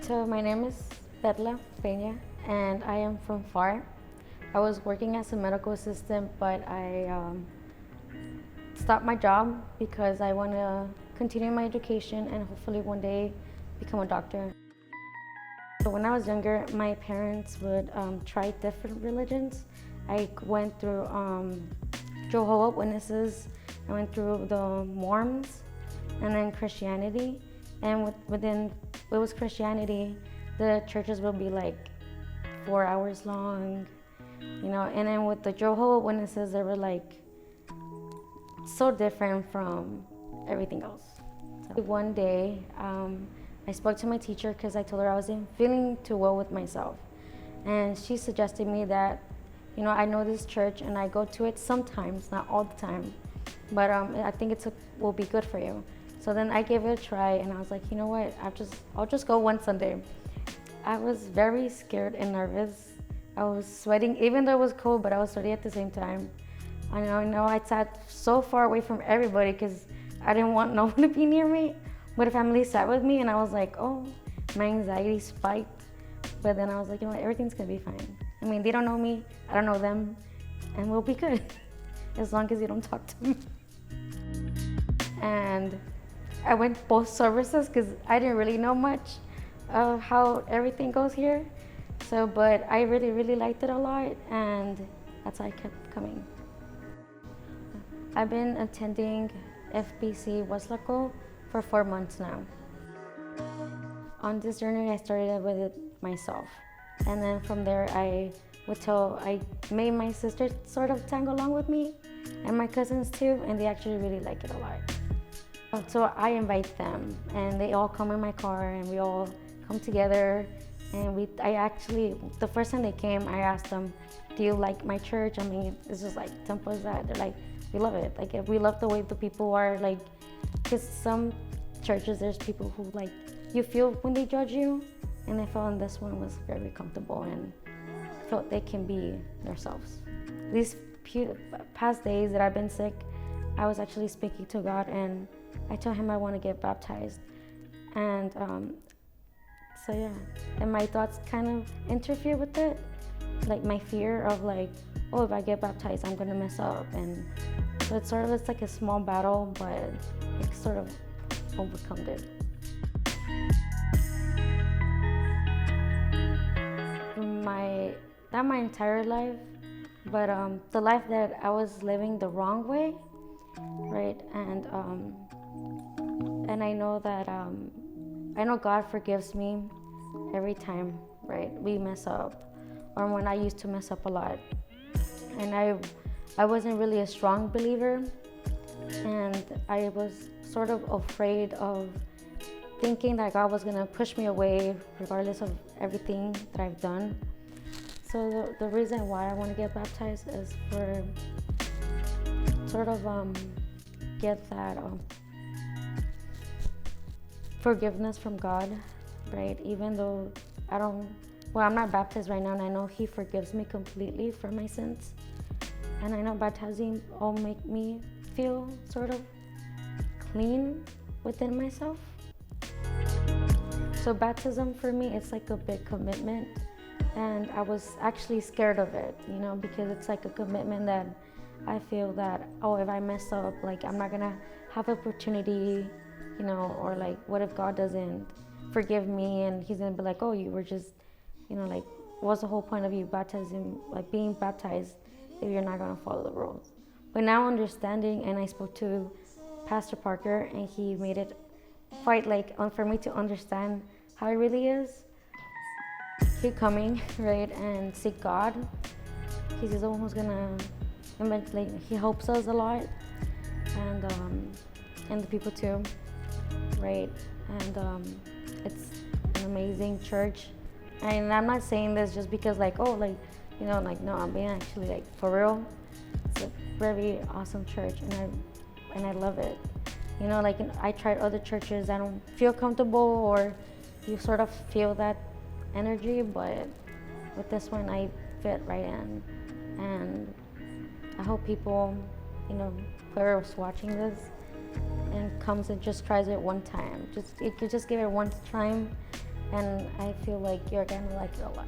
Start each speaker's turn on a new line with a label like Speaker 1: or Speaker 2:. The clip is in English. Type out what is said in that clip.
Speaker 1: So my name is Perla and I am from FAR. I was working as a medical assistant, but I stopped my job because I want to continue my education and hopefully one day become a doctor. So when I was younger, my parents would try different religions. I went through Jehovah's Witnesses, I went through the Mormons, and then Christianity. And within it was Christianity, the churches will be like 4 hours long, and then with the Jehovah's Witnesses, they were like so different from everything else. So one day, I spoke to my teacher because I told her I wasn't feeling too well with myself. And she suggested me that, I know this church and I go to it sometimes, not all the time, but I think will be good for you. So then I gave it a try and I was like, you know what, I'll just go one Sunday. I was very scared and nervous. I was sweating, even though it was cold, but I was sweating at the same time. I know I sat so far away from everybody because I didn't want no one to be near me. But a family sat with me and I was like, oh, my anxiety spiked. But then I was like, everything's gonna be fine. I mean, they don't know me, I don't know them, and we'll be good as long as you don't talk to me. And I went both services because I didn't really know much of how everything goes here. But I really, really liked it a lot, and that's why I kept coming. I've been attending FBC Huaslaco for 4 months now. On this journey, I started with it myself. And then from there, I made my sister sort of tag along with me, and my cousins too, and they actually really like it a lot. So I invite them, and they all come in my car, and we all come together. And the first time they came, I asked them, do you like my church? I mean, it's just like simple as that. They're like, we love it. Like, we love the way the people are, like, because some churches, there's people who, like, you feel when they judge you, and I felt this one was very comfortable and felt they can be themselves. These past days that I've been sick, I was actually speaking to God, and I told him I want to get baptized. And so yeah, and my thoughts kind of interfere with it, like my fear of like, oh, if I get baptized, I'm gonna mess up. And so it's like a small battle, but it sort of overcome it. Not my entire life, but the life that I was living the wrong way, right? And I know that I know God forgives me every time, right? We mess up, or when I used to mess up a lot, and I wasn't really a strong believer, and I was sort of afraid of thinking that God was gonna push me away regardless of everything that I've done. So the reason why I want to get baptized is for sort of get that forgiveness from God, right? Even though I'm not baptized right now, and I know he forgives me completely for my sins. And I know baptizing will make me feel sort of clean within myself. So baptism for me, it's like a big commitment. And I was actually scared of it, because it's like a commitment that I feel that, oh, if I mess up, like I'm not gonna have opportunity, or like, what if God doesn't forgive me and he's gonna be like, oh, you were just, like, what's the whole point of you baptizing, like being baptized if you're not gonna follow the rules? But now understanding, and I spoke to Pastor Parker, and he made it quite like for me to understand how it really is. Keep coming, right, and seek God. He's the one who's gonna, like, he helps us a lot, and the people too, right? And it's an amazing church, and I'm not saying this just because, like, oh, like, like, no, I'm being actually, like, for real. It's a very awesome church, and I love it. Like, I tried other churches, I don't feel comfortable, or you sort of feel that energy, but with this one I fit right in. And I hope people, whoever's watching this and comes and just tries it one time, you could just give it one time, and I feel like you're gonna like it a lot.